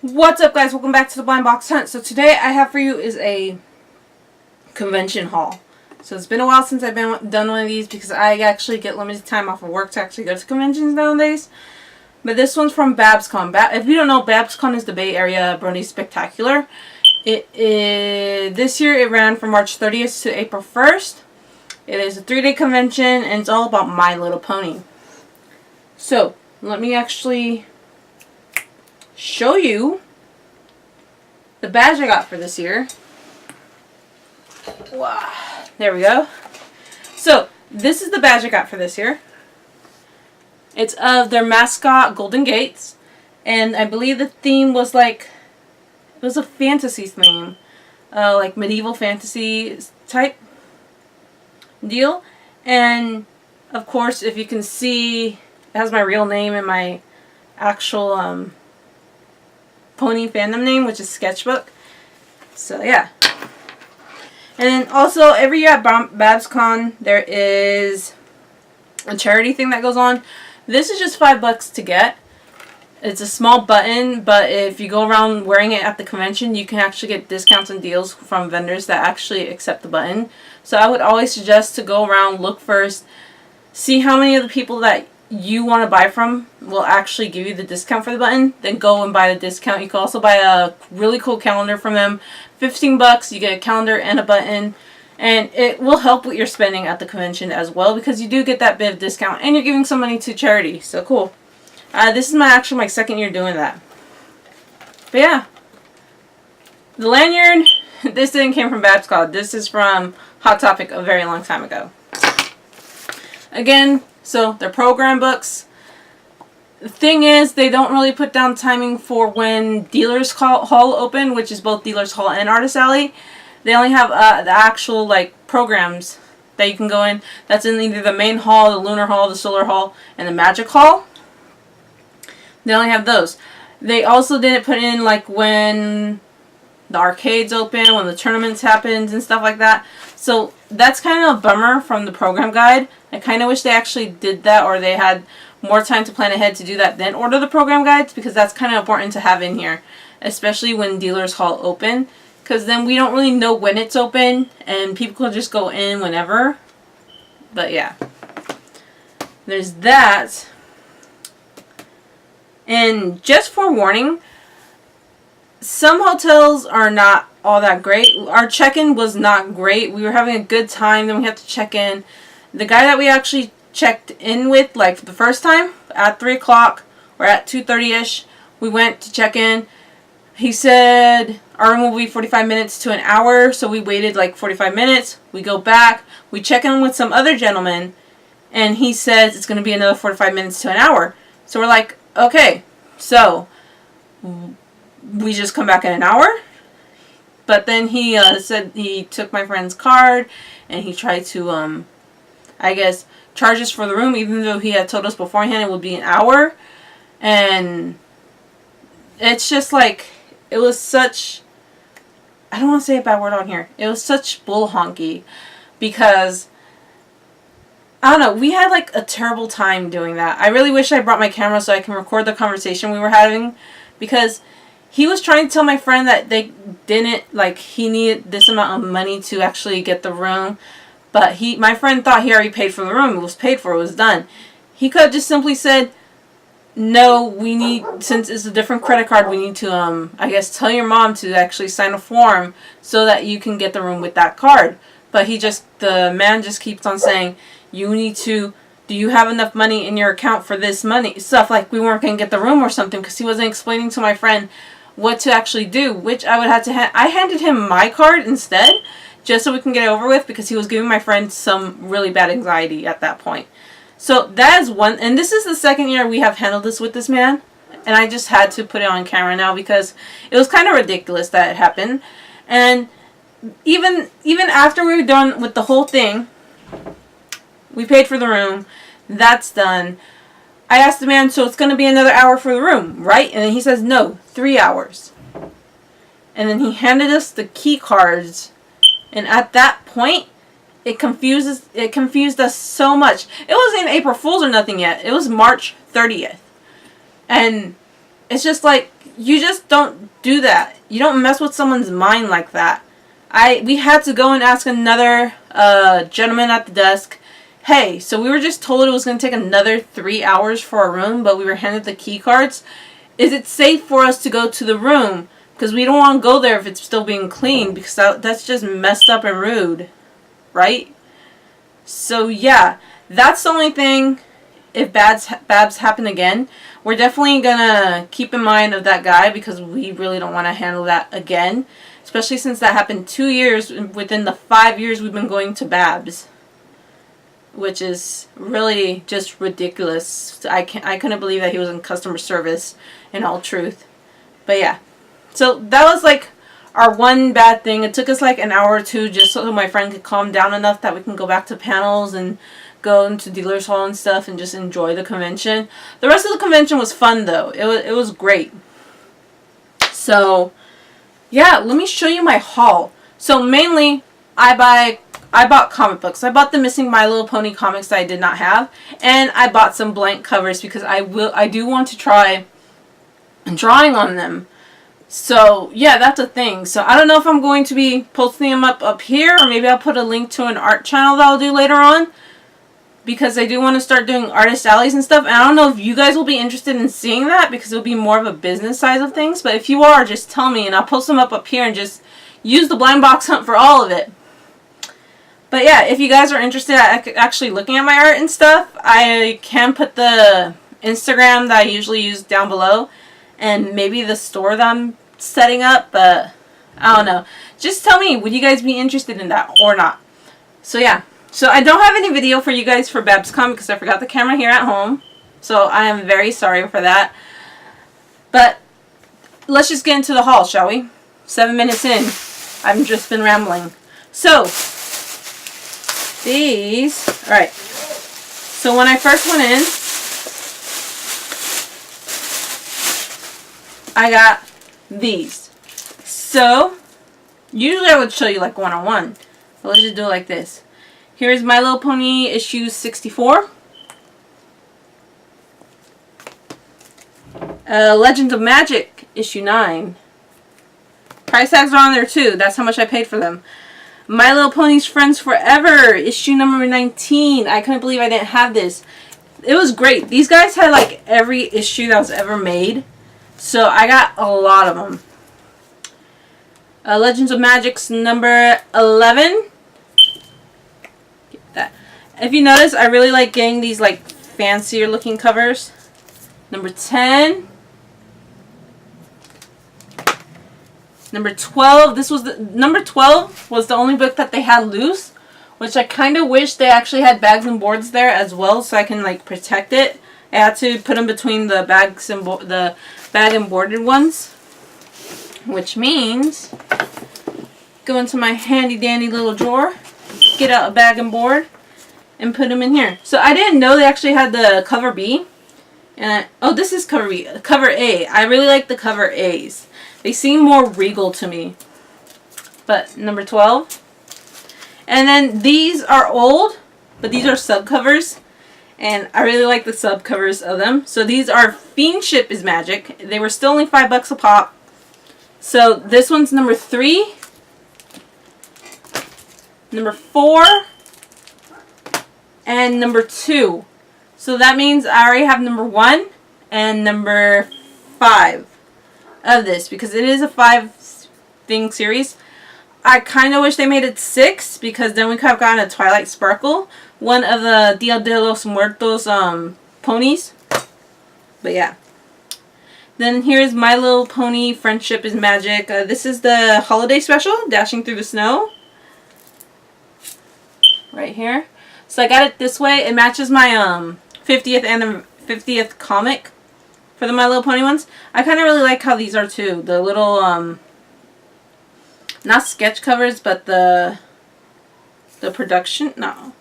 What's up, guys? Welcome back to the Blind Box Hunt. So today I have for you is a convention haul. So it's been a while since I've done one of these because I actually get limited time off of work to actually go to conventions nowadays. But this one's from babs2018. If you don't know, babs2018 is the Bay Area Brony Spectacular. This year it ran from March 30th to April 1st. It is a 3-day convention and it's all about My Little Pony. So let me actually show you the badge I got for this year. Wow. There we go. So this is the badge I got for this year. It's of their mascot, Golden Gates, and I believe the theme was like, it was a fantasy theme, like medieval fantasy type deal. And of course, if you can see, it has my real name and my actual pony fandom name, which is Sketchbook. So yeah. And then also every year at babs2018 there is a charity thing that goes on. This is just $5 to get. It's a small button, but if you go around wearing it at the convention, you can actually get discounts and deals from vendors that actually accept the button. So I would always suggest to go around, look first, see how many of the people that you want to buy from will actually give you the discount for the button, then go and buy the discount. You can also buy a really cool calendar from them. $15, you get a calendar and a button, and it will help with your spending at the convention as well because you do get that bit of discount and you're giving some money to charity. So cool. This is my second year doing that. But yeah, the lanyard, this didn't came from babs2018. This is from Hot Topic a very long time ago. Again, so they're program books. The thing is, they don't really put down timing for when Dealers Hall open, which is both Dealers Hall and Artist Alley. They only have the actual like programs that you can go in. That's in either the main hall, the Lunar Hall, the Solar Hall, and the Magic Hall. They only have those. They also didn't put in like when the arcades open, when the tournaments happens and stuff like that. So that's kind of a bummer from the program guide. I kind of wish they actually did that, or they had more time to plan ahead to do that, then order the program guides, because that's kind of important to have in here, especially when Dealers Hall open, because then we don't really know when it's open and people can just go in whenever. But yeah, there's that. And just forewarning, some hotels are not all that great. Our check-in was not great. We were having a good time, then we had to check in. The guy that we actually checked in with, like the first time, at 3 o'clock or at 2:30ish, we went to check in. He said our room will be 45 minutes to an hour, so we waited like 45 minutes. We go back, we check in with some other gentleman, and he says it's going to be another 45 minutes to an hour. So we're like, okay, so we just come back in an hour? But then he said he took my friend's card and he tried to, I guess, charge us for the room, even though he had told us beforehand it would be an hour. And it's just like, it was such, I don't want to say a bad word on here, it was such bull honky, because I don't know, we had like a terrible time doing that. I really wish I brought my camera so I can record the conversation we were having, because he was trying to tell my friend that they didn't, like, he needed this amount of money to actually get the room. But my friend thought he already paid for the room. It was paid for. It was done. He could have just simply said, no, we need, since it's a different credit card, we need to, I guess, tell your mom to actually sign a form so that you can get the room with that card. But the man just keeps on saying, you need to, do you have enough money in your account for this money? Stuff like we weren't going to get the room or something, because he wasn't explaining to my friend what to actually do, which I would have to I handed him my card instead, just so we can get it over with, because he was giving my friend some really bad anxiety at that point. So that is one, and this is the second year we have handled this with this man, and I just had to put it on camera now because it was kind of ridiculous that it happened. And even after we were done with the whole thing, we paid for the room, that's done. I asked the man, so it's going to be another hour for the room, right? And then he says, no, 3 hours. And then he handed us the key cards. And at that point, it confused us so much. It wasn't April Fool's or nothing yet. It was March 30th. And it's just like, you just don't do that. You don't mess with someone's mind like that. We had to go and ask another gentleman at the desk, hey, so we were just told it was going to take another 3 hours for our room, but we were handed the key cards. Is it safe for us to go to the room? Because we don't want to go there if it's still being cleaned, because that's just messed up and rude, right? So yeah, that's the only thing. If babs happen again, we're definitely gonna keep in mind of that guy, because we really don't want to handle that again, especially since that happened 2 years within the 5 years we've been going to Babs, which is really just ridiculous. I couldn't believe that he was in customer service, in all truth. But yeah, so that was like our one bad thing. It took us like an hour or two just so my friend could calm down enough that we can go back to panels and go into dealers hall and stuff and just enjoy the convention. The rest of the convention was fun though. It was great. So yeah, let me show you my haul. So mainly I bought comic books. I bought the Missing My Little Pony comics that I did not have, and I bought some blank covers because I do want to try drawing on them. So yeah, that's a thing. So I don't know if I'm going to be posting them up here, or maybe I'll put a link to an art channel that I'll do later on, because I do want to start doing artist alleys and stuff. And I don't know if you guys will be interested in seeing that, because it'll be more of a business side of things. But if you are, just tell me and I'll post them up here and just use the blind box hunt for all of it. But yeah, if you guys are interested in actually looking at my art and stuff, I can put the Instagram that I usually use down below, and maybe the store that I'm setting up, but I don't know. Just tell me, would you guys be interested in that or not? So yeah. So I don't have any video for you guys for BabsCon because I forgot the camera here at home. So I am very sorry for that. But let's just get into the haul, shall we? 7 minutes in. I've just been rambling. So these, alright. So when I first went in, I got these. So usually I would show you like one-on-one. But let's just do it like this. Here's My Little Pony issue 64. Legends of Magic issue 9. Price tags are on there too. That's how much I paid for them. My Little Pony's Friends Forever issue number 19. I couldn't believe I didn't have this. It was great. These guys had like every issue that was ever made. So I got a lot of them. Legends of Magic's number 11. That. If you notice, I really like getting these like fancier looking covers. Number 10. Number 12. This was the number 12 was the only book that they had loose, which I kind of wish they actually had bags and boards there as well, so I can like protect it. I had to put them between the bags and the bag and boarded ones, which means go into my handy dandy little drawer, get out a bag and board, and put them in here. So I didn't know they actually had the cover B. And oh, this is cover B. Cover A. I really like the cover A's. They seem more regal to me. But number 12. And then these are old, but these are subcovers. And I really like the subcovers of them. So these are Fiendship is Magic. They were still only $5 a pop. So this one's number 3. Number 4. And number 2. So that means I already have number 1 and number 5 of this, because it is a 5-thing series. I kind of wish they made it 6, because then we could have gotten a Twilight Sparkle, one of the Dia de los Muertos ponies. But yeah. Then here's My Little Pony Friendship is Magic. This is the holiday special, Dashing Through the Snow. Right here. So I got it this way. It matches my 50th comic for the My Little Pony ones. I kind of really like how these are too. The little not sketch covers, but the production, no.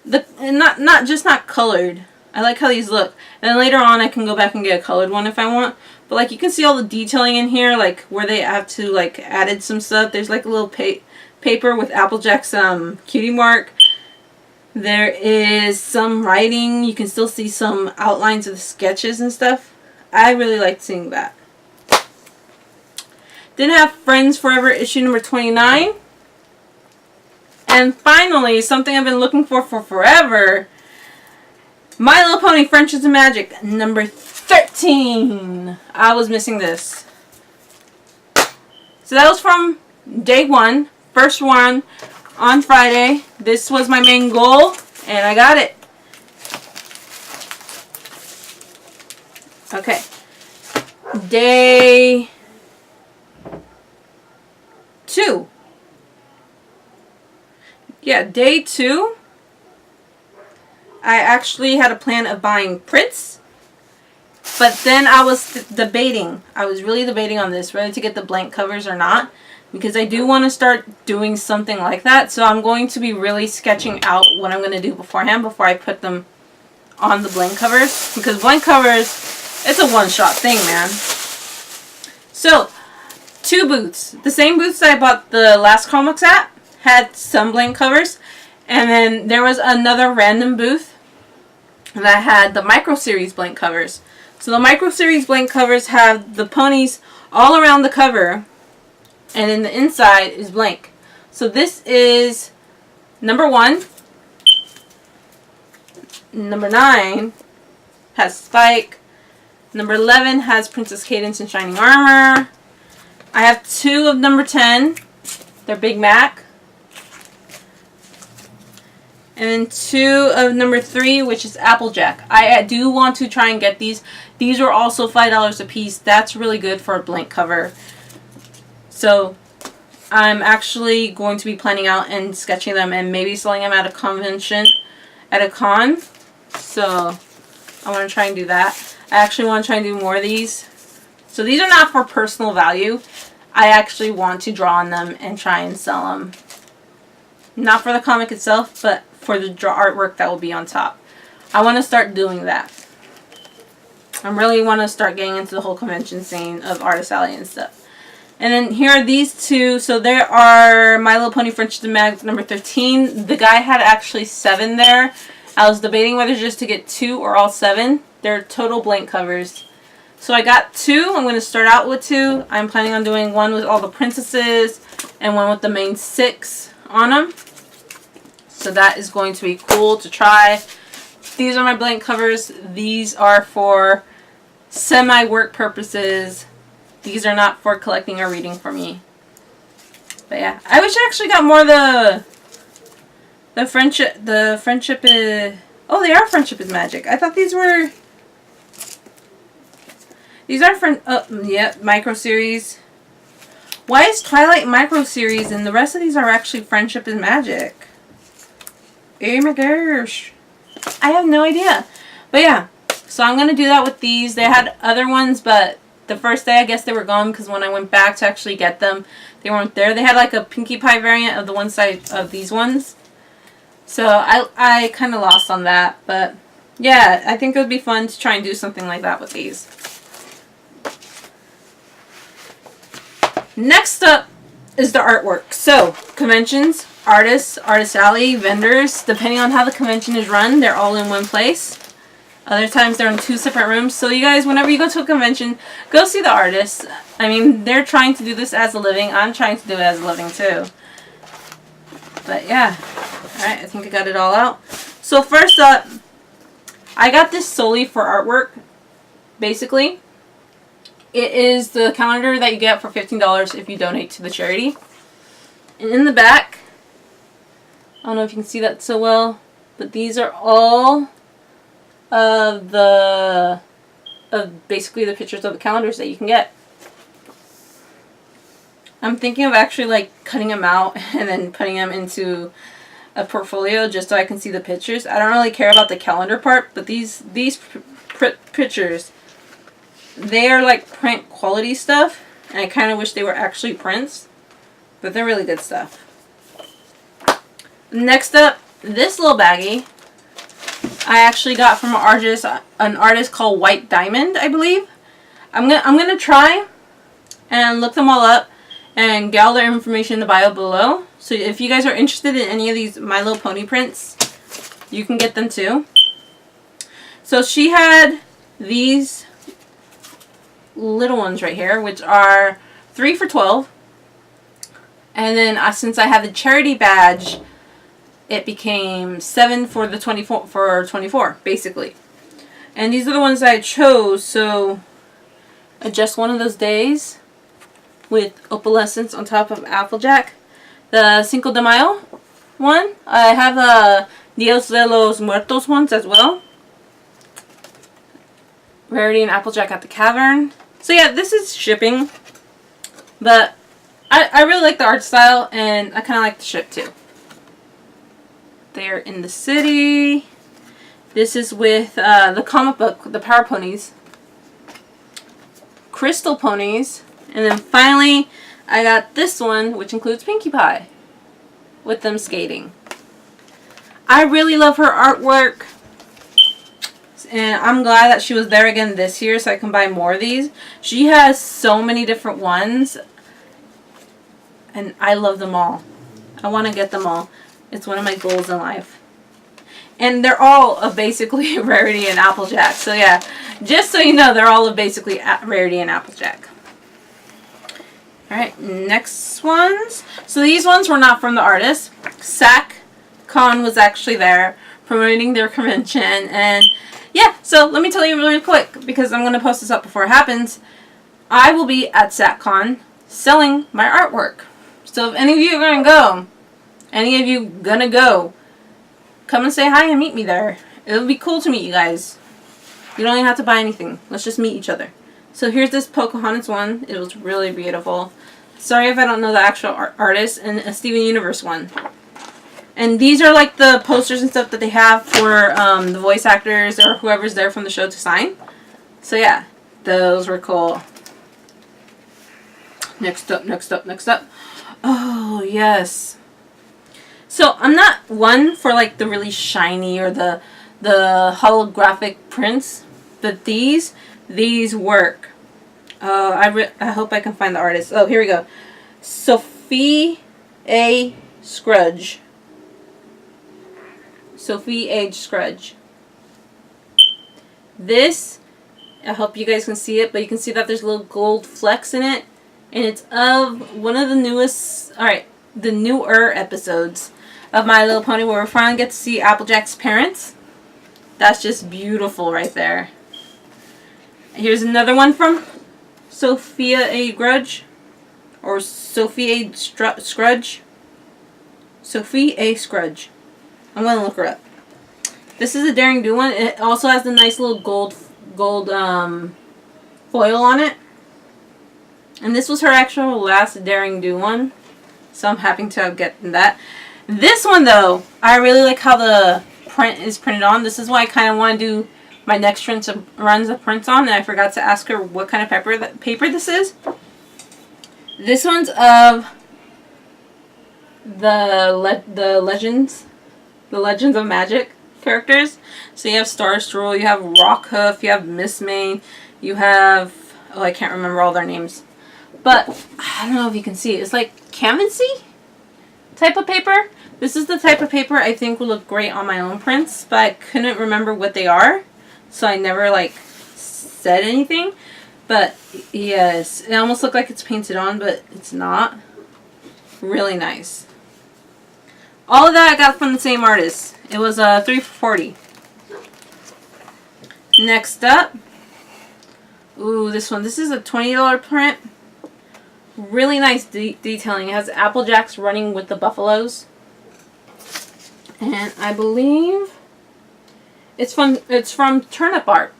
Not colored. I like how these look. And then later on I can go back and get a colored one if I want. But like you can see all the detailing in here, like where they have to like added some stuff. There's like a little paper with Applejack's cutie mark. There is some writing. You can still see some outlines of the sketches and stuff. I really like seeing that. Then I have Friends Forever issue number 29. And finally, something I've been looking for forever. My Little Pony Friendships and Magic number 13. I was missing this. So that was from day one. First one on Friday. This was my main goal. And I got it. Okay. Day 2. Yeah, day 2. I actually had a plan of buying prints. But then I was debating. I was really debating on this, whether to get the blank covers or not. Because I do want to start doing something like that. So I'm going to be really sketching out what I'm going to do beforehand before I put them on the blank covers. Because blank covers, it's a one-shot thing, man. So, 2 booths. The same booths that I bought the last comics at had some blank covers. And then there was another random booth that had the Micro Series blank covers. So the Micro Series blank covers have the ponies all around the cover. And then the inside is blank. So this is number 1. Number 9 has Spike. Number 11 has Princess Cadance in Shining Armor. I have 2 of number 10. They're Big Mac. And then 2 of number 3, which is Applejack. I do want to try and get these. These are also $5 a piece. That's really good for a blank cover. So I'm actually going to be planning out and sketching them and maybe selling them at a convention, at a con. So I want to try and do that. I actually want to try and do more of these. So these are not for personal value. I actually want to draw on them and try and sell them. Not for the comic itself, but for the artwork that will be on top. I want to start doing that. I really want to start getting into the whole convention scene of Artist Alley and stuff. And then here are these 2. So there are My Little Pony Friendships and Magic number 13. The guy had actually 7 there. I was debating whether just to get 2 or all 7. They're total blank covers. So I got 2. I'm going to start out with 2. I'm planning on doing one with all the princesses and one with the main 6 on them. So that is going to be cool to try. These are my blank covers. These are for semi-work purposes. These are not for collecting or reading for me. But yeah, I wish I actually got more of the friendship is... Oh, they are Friendship is Magic. I thought these were... These are yeah, Micro Series. Why is Twilight Micro Series and the rest of these are actually Friendship is Magic? Oh my gosh. I have no idea. But yeah, so I'm going to do that with these. They had other ones, but the first day I guess they were gone because when I went back to actually get them, they weren't there. They had like a Pinkie Pie variant of the one side of these ones. So I kind of lost on that. But yeah, I think it would be fun to try and do something like that with these. Next up is the artwork. So, conventions, artists, Artist Alley, vendors, depending on how the convention is run, they're all in one place. Other times they're in 2 separate rooms. So you guys, whenever you go to a convention, go see the artists. I mean, they're trying to do this as a living. I'm trying to do it as a living too. But yeah. Alright, I think I got it all out. So first up, I got this solely for artwork, basically. It is the calendar that you get for $15 if you donate to the charity. And in the back, I don't know if you can see that so well, but these are all of basically the pictures of the calendars that you can get. I'm thinking of actually like cutting them out and then putting them into a portfolio just so I can see the pictures. I don't really care about the calendar part, but these pictures, they are like print quality stuff, and I kind of wish they were actually prints, but they're really good stuff. Next up, this little baggie I actually got from an artist called White Diamond, I believe. I'm gonna try and look them all up and get all their information in the bio below. So if you guys are interested in any of these My Little Pony prints, you can get them too. So she had these little ones right here, which are 3 for $12. And then since I have the charity badge, it became 7 for the 24 basically. And these are the ones that I chose. So just one of those days with opalescence on top of Applejack. The Cinco de Mayo one. I have the Dios de los Muertos ones as well. Rarity and Applejack at the Cavern. So yeah, this is shipping. But I really like the art style, and I kind of like the ship too. They're in the city. This is with the comic book, the Power Ponies. Crystal Ponies. And then finally, I got this one, which includes Pinkie Pie. With them skating. I really love her artwork. And I'm glad that she was there again this year so I can buy more of these. She has so many different ones. And I love them all. I want to get them all. It's one of my goals in life. And they're all of basically Rarity and Applejack. So yeah, just so you know, they're all of basically Rarity and Applejack. Alright, next ones. So these ones were not from the artist. SacCon was actually there promoting their convention. And yeah, so let me tell you really quick, because I'm going to post this up before it happens. I will be at SacCon selling my artwork. So if any of you are going to go, any of you going to go, come and say hi and meet me there. It would be cool to meet you guys. You don't even have to buy anything. Let's just meet each other. So here's this Pocahontas one. It was really beautiful. Sorry if I don't know the actual artist. And a Steven Universe one. And these are like the posters and stuff that they have for the voice actors or whoever's there from the show to sign. So yeah, those were cool. Next up, next up, next up. Oh, yes. So I'm not one for like the really shiny or the holographic prints. But these work. I hope I can find the artist. Oh, here we go. Sophie A. Scruggs. Sophie H. Scruggs. This, I hope you guys can see it, but you can see that there's little gold flecks in it. And it's of one of the newest, the newer episodes of My Little Pony where we finally get to see Applejack's parents. That's just beautiful right there. Here's another one from Sophia A. Grudge. Or Sophie A. Scruggs. Sophie A. Scruggs. I'm going to look her up. This is a Daring Do one. It also has the nice little gold foil on it. And this was her actual last Daring Do one. So I'm happy to have gotten that. This one though, I really like how the print is printed on. This is why I kind of want to do my next runs of prints on. And I forgot to ask her what kind of paper this is. This one's of the Legends of Magic characters. So you have Starstroll, you have Rockhoof, you have Miss May, you have, oh, I can't remember all their names. But I don't know if you can see it. It's like canvasy type of paper. This is the type of paper I think would look great on my own prints, but I couldn't remember what they are, so I never like said anything. But yes, it almost looked like it's painted on, but it's not. Really nice. All of that I got from the same artist. It was 3 for $40. Next up, ooh, this one. This is a $20 print. Really nice detailing. It has Applejacks running with the buffaloes. And I believe it's from Turnip Art.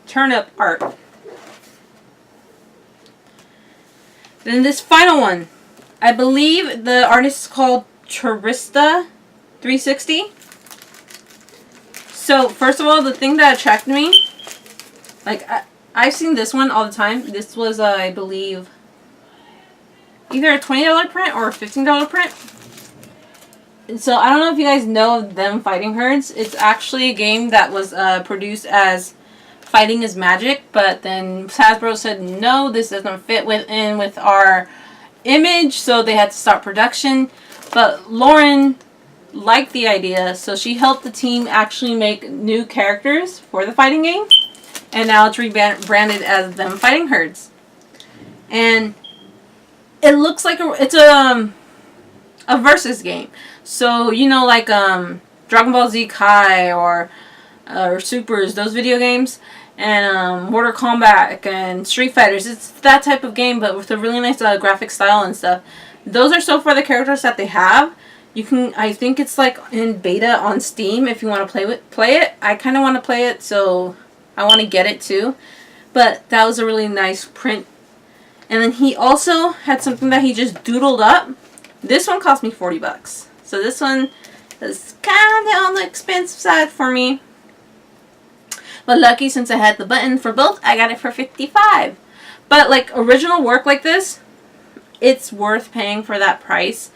Turnip Art. Then this final one. I believe the artist is called Turista 360. So first of all, the thing that attracted me, like I've seen this one all the time. This was I believe either a $20 print or a $15 print. And so I don't know if you guys know of Them Fighting Herds. It's actually a game that was produced as Fighting is Magic, but then Hasbro said no, this doesn't fit in with our image, so they had to stop production. But Lauren liked the idea, so she helped the team actually make new characters for the fighting game, and now it's rebranded as Them Fighting Herds. And it looks like it's a versus game. So you know, like Dragon Ball Z Kai or Supers, those video games, and Mortal Kombat and Street Fighters. It's that type of game, but with a really nice graphic style and stuff. Those are so far the characters that they have. You can, I think it's like in beta on Steam if you want to play it. I kind of want to play it, so I want to get it too. But that was a really nice print. And then he also had something that he just doodled up. This one cost me 40 bucks. So this one is kind of on the expensive side for me. But lucky, since I had the button for both, I got it for 55. But like original work like this, it's worth paying for that price.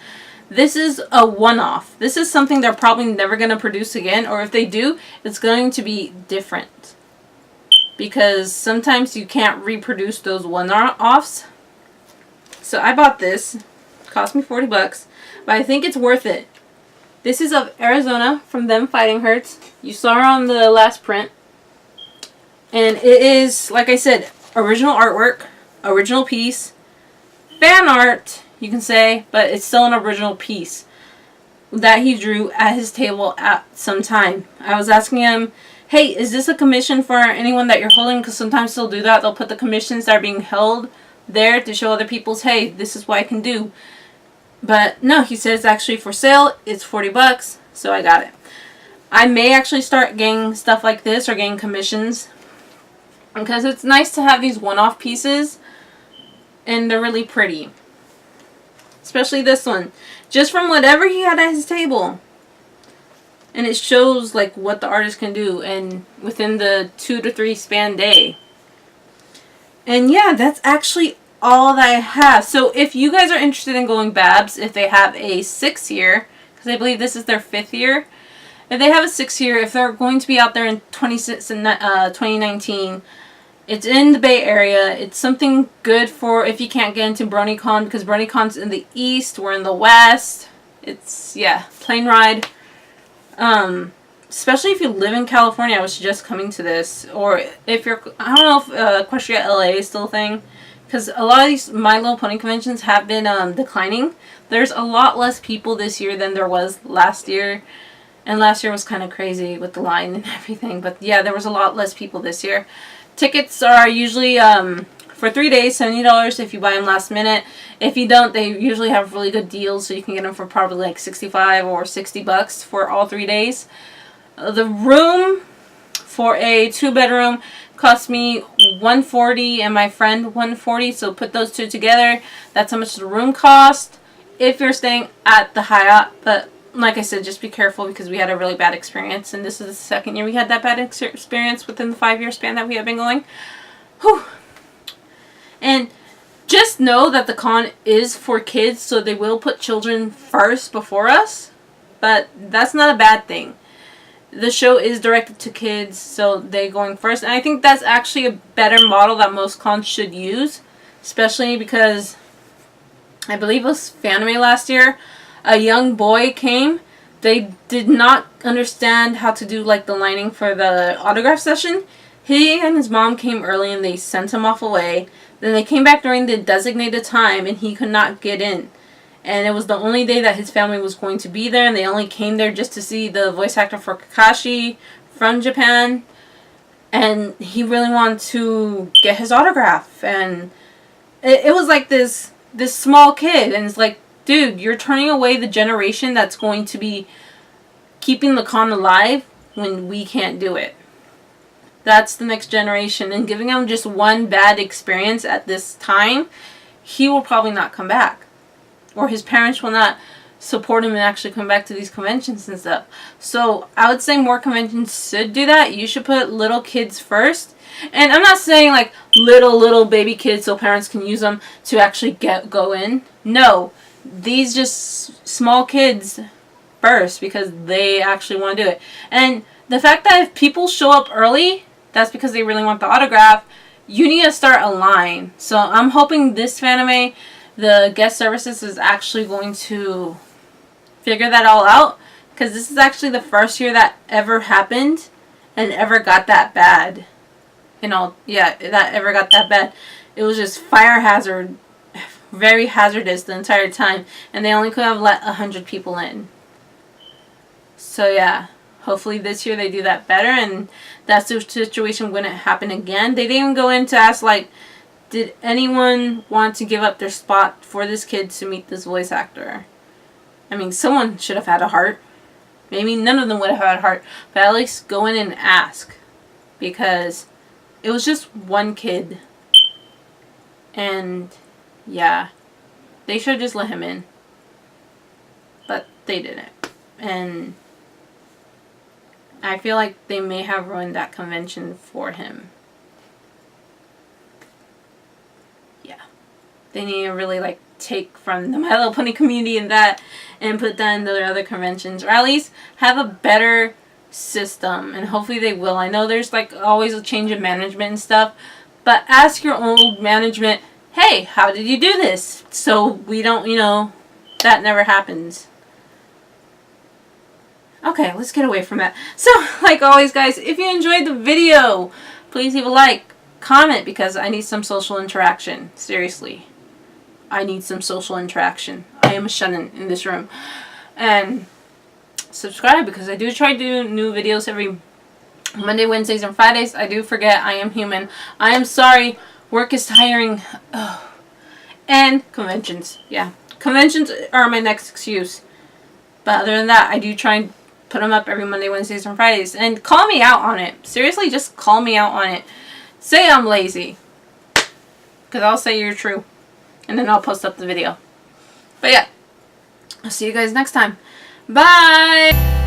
This is a one-off. This is something they're probably never going to produce again. Or if they do, it's going to be different. Because sometimes you can't reproduce those one-offs. So I bought this. It cost me 40 bucks. But I think it's worth it. This is of Arizona from Them Fighting Hurts. You saw her on the last print. And it is, like I said, original artwork, original piece, fan art, you can say, but it's still an original piece that he drew at his table at some time. I was asking him, hey, is this a commission for anyone that you're holding? Because sometimes they'll do that. They'll put the commissions that are being held there to show other people's, hey, this is what I can do. But no, he said it's actually for sale. It's 40 bucks, so I got it. I may actually start getting stuff like this or getting commissions, because it's nice to have these one-off pieces, and they're really pretty. Especially this one. Just from whatever he had at his table. And it shows like what the artist can do and within the 2 to 3 span day. And yeah, that's actually all that I have. So if you guys are interested in going Babs, if they have a 6th year, because I believe this is their 5th year. If they have a 6th year, if they're going to be out there in 2019, it's in the Bay Area. It's something good for if you can't get into BronyCon, because BronyCon's in the east, we're in the west. It's, yeah, plane ride. Especially if you live in California, I was just coming to this. Or if you're, I don't know if Equestria LA is still a thing, because a lot of these My Little Pony conventions have been declining. There's a lot less people this year than there was last year. And last year was kind of crazy with the line and everything. But yeah, there was a lot less people this year. Tickets are usually for 3 days, $70 if you buy them last minute. If you don't, they usually have really good deals, so you can get them for probably like 65 or 60 bucks for all 3 days. The room for a 2-bedroom cost me $140 and my friend $140, so put those two together. That's how much the room cost if you're staying at the Hyatt. But like I said, just be careful, because we had a really bad experience, and this is the 2nd year we had that bad experience within the 5-year span that we have been going. Whew. And just know that the con is for kids, so they will put children first before us, but that's not a bad thing. The show is directed to kids, so they're going first, and I think that's actually a better model that most cons should use, especially because I believe it was Fanime last year. A young boy came. They did not understand how to do like the lining for the autograph session. He and his mom came early and they sent him off away. Then they came back during the designated time and he could not get in. And it was the only day that his family was going to be there, and they only came there just to see the voice actor for Kakashi from Japan. And he really wanted to get his autograph. And it was like this small kid, and it's like, dude, you're turning away the generation that's going to be keeping the con alive when we can't do it. That's the next generation. And giving him just one bad experience at this time, he will probably not come back. Or his parents will not support him and actually come back to these conventions and stuff. So I would say more conventions should do that. You should put little kids first. And I'm not saying like little baby kids so parents can use them to actually go in. No. These just small kids first, because they actually want to do it. And the fact that if people show up early, that's because they really want the autograph. You need to start a line. So I'm hoping this Fanime, the guest services, is actually going to figure that all out, because this is actually the first year that ever happened and ever got that bad. You know, yeah, that ever got that bad. It was just fire hazard very hazardous the entire time, and they only could have let 100 people in. So yeah, hopefully this year they do that better and that situation wouldn't happen again. They didn't even go in to ask, like, did anyone want to give up their spot for this kid to meet this voice actor? I mean, someone should have had a heart. Maybe none of them would have had a heart, but at least go in and ask, because it was just one kid. And yeah, they should have just let him in, but they didn't. And I feel like they may have ruined that convention for him. Yeah, they need to really, like, take from the My Little Pony community and that, and put that in their other conventions, or at least have a better system. And hopefully they will. I know there's, like, always a change of management and stuff, but ask your old management, hey, how did you do this? So we don't, you know, that never happens. Okay, let's get away from that. So, like always, guys, if you enjoyed the video, please leave a like, comment, because I need some social interaction. Seriously. I need some social interaction. I am a shut-in in this room. And subscribe, because I do try to do new videos every Monday, Wednesdays, and Fridays. I do forget. I am human. I am sorry. Work is tiring. Oh. And conventions. Yeah. Conventions are my next excuse. But other than that, I do try and put them up every Monday, Wednesdays, and Fridays. And call me out on it. Seriously, just call me out on it. Say I'm lazy. Because I'll say you're true. And then I'll post up the video. But yeah. I'll see you guys next time. Bye!